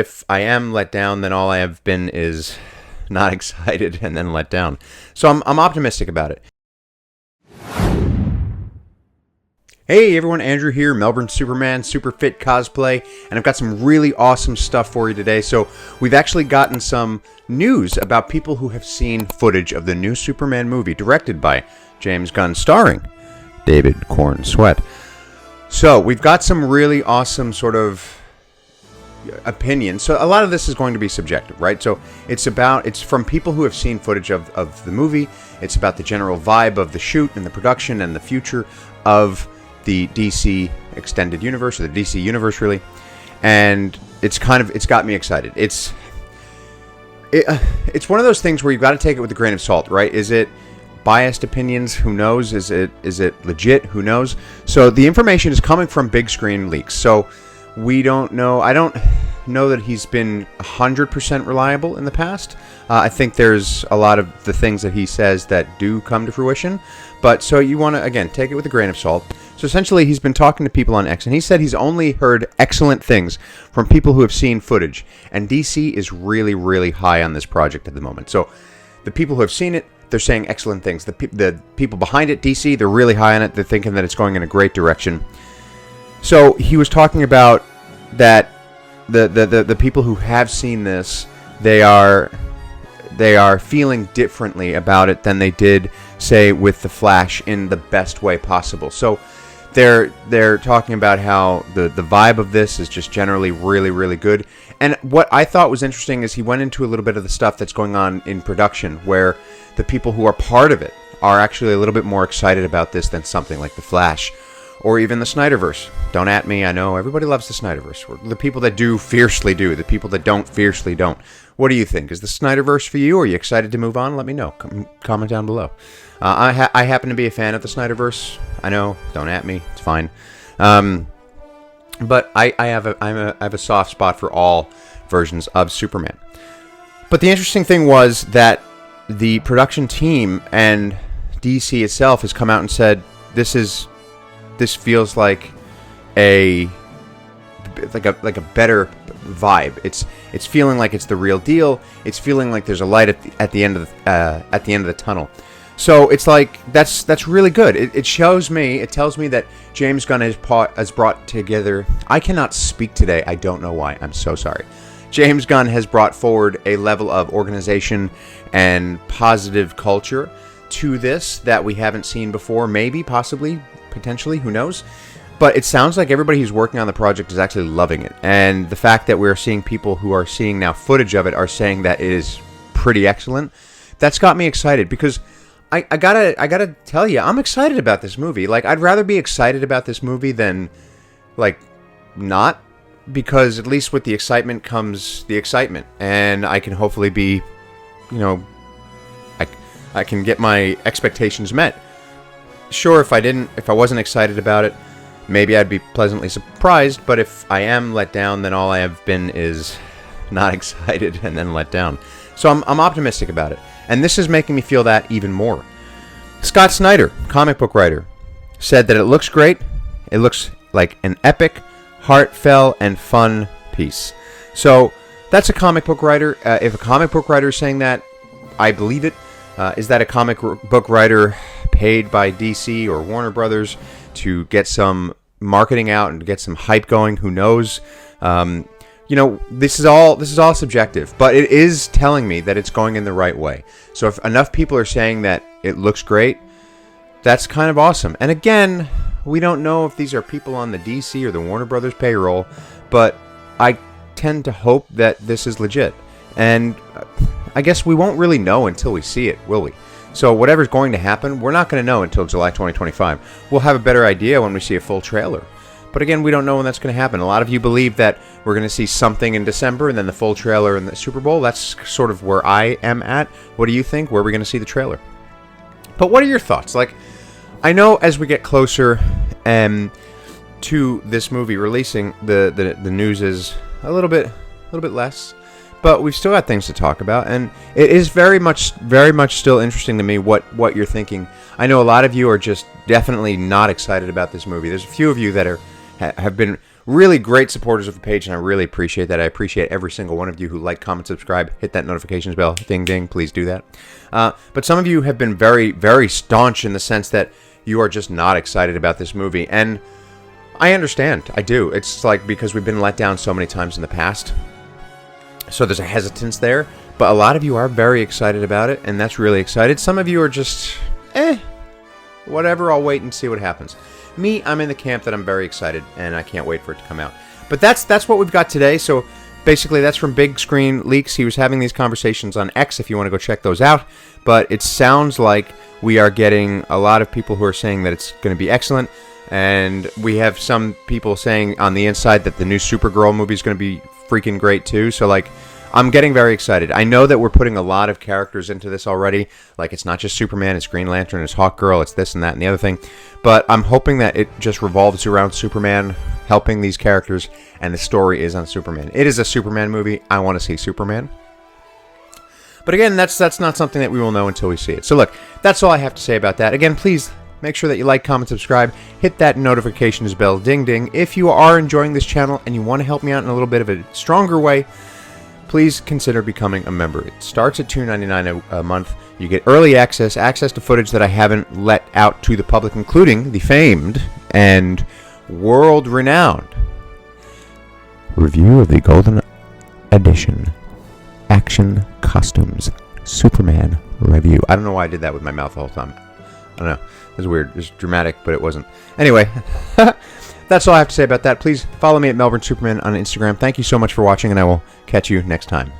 If I am let down, then all I have been is not excited and then let down. So I'm optimistic about it. Hey everyone, Andrew here, Melbourne Superman, Super Fit Cosplay, and I've got some really awesome stuff for you today. So we've actually gotten some news about people who have seen footage of the new Superman movie directed by James Gunn, starring David Corn Sweat. So we've got some really awesome sort of opinions. So a lot of this is going to be subjective, right? So it's from people who have seen footage of the movie. It's about the general vibe of the shoot and the production and the future of the DC extended universe, or the DC universe, really. And it's got me excited. It's one of those things where you've got to take it with a grain of salt, right? Is it biased opinions? Who knows? Is it legit? Who knows? So the information is coming from big screen leaks. So we don't know. I don't know that he's been 100% reliable in the past. I think there's a lot of the things that he says that do come to fruition. But so you want to, again, take it with a grain of salt. So essentially, he's been talking to people on X, and he said he's only heard excellent things from people who have seen footage. And DC is really, really high on this project at the moment. So the people who have seen it, they're saying excellent things. The people behind it, DC, they're really high on it. They're thinking that it's going in a great direction. So he was talking about that the people who have seen this, they are feeling differently about it than they did, say, with The Flash in the best way possible. So they're talking about how the vibe of this is just generally really, really good. And what I thought was interesting is he went into a little bit of the stuff that's going on in production, where the people who are part of it are actually a little bit more excited about this than something like The Flash, or even the Snyderverse. Don't at me, I know everybody loves the Snyderverse. The people that do fiercely do. The people that don't fiercely don't. What do you think? Is the Snyderverse for you? Are you excited to move on? Let me know. Comment down below. I happen to be a fan of the Snyderverse. I know. Don't at me. It's fine. But I have a soft spot for all versions of Superman. But the interesting thing was that the production team and DC itself has come out and said this feels like a better vibe. It's feeling like it's the real deal. It's feeling like there's a light at the end of the tunnel. So it's like that's really good. It tells me that James Gunn has brought together. I cannot speak today. I don't know why. I'm so sorry. James Gunn has brought forward a level of organization and positive culture to this that we haven't seen before. Maybe, possibly, potentially, who knows? But it sounds like everybody who's working on the project is actually loving it. And the fact that we're seeing people who are seeing now footage of it are saying that it is pretty excellent, that's got me excited, because I gotta tell you, I'm excited about this movie. Like, I'd rather be excited about this movie than, like, not, because at least with the excitement comes the excitement, and I can hopefully be, I can get my expectations met. Sure, if I wasn't excited about it, maybe I'd be pleasantly surprised, but if I am let down, then all I have been is not excited and then let down. So I'm optimistic about it, and this is making me feel that even more. Scott Snyder, comic book writer, said that it looks great. It looks like an epic, heartfelt, and fun piece. So that's a comic book writer. If a comic book writer is saying that, I believe it. Is that a comic book writer paid by DC or Warner Brothers to get some marketing out and get some hype going? Who knows? This is all subjective, but it is telling me that it's going in the right way. So if enough people are saying that it looks great, that's kind of awesome. And again, we don't know if these are people on the DC or the Warner Brothers payroll, but I tend to hope that this is legit. And I guess we won't really know until we see it, will we? So whatever's going to happen, we're not going to know until July 2025. We'll have a better idea when we see a full trailer. But again, we don't know when that's going to happen. A lot of you believe that we're going to see something in December and then the full trailer in the Super Bowl. That's sort of where I am at. What do you think? Where are we going to see the trailer? But what are your thoughts? Like, I know as we get closer to this movie releasing, the news is a little bit less. But we've still got things to talk about, and it is very much still interesting to me what you're thinking. I know a lot of you are just definitely not excited about this movie. There's a few of you that have been really great supporters of the page, and I really appreciate that. I appreciate every single one of you who like, comment, subscribe, hit that notifications bell, ding, ding, please do that. But some of you have been very, very staunch in the sense that you are just not excited about this movie, and I understand. I do. It's like because we've been let down so many times in the past, so there's a hesitance there, but a lot of you are very excited about it, and that's really excited. Some of you are just, whatever, I'll wait and see what happens. Me, I'm in the camp that I'm very excited, and I can't wait for it to come out. But that's what we've got today, so basically that's from Big Screen Leaks. He was having these conversations on X if you want to go check those out, but it sounds like we are getting a lot of people who are saying that it's going to be excellent, and we have some people saying on the inside that the new Supergirl movie is going to be freaking great too, so like, I'm getting very excited. I know that we're putting a lot of characters into this already. Like, it's not just Superman, it's Green Lantern, it's Hawkgirl, it's this and that and the other thing. But I'm hoping that it just revolves around Superman helping these characters, and the story is on Superman. It is a Superman movie. I want to see Superman. But again, that's not something that we will know until we see it. So look, that's all I have to say about that. Again, please make sure that you like, comment, subscribe, hit that notifications bell, ding, ding. If you are enjoying this channel and you want to help me out in a little bit of a stronger way, please consider becoming a member. It starts at $2.99 a month. You get early access to footage that I haven't let out to the public, including the famed and world-renowned review of the Golden Edition Action Costumes Superman review. I don't know why I did that with my mouth the whole time. I don't know. It was weird. It was dramatic, but it wasn't. Anyway, that's all I have to say about that. Please follow me at Melbourne Superman on Instagram. Thank you so much for watching, and I will catch you next time.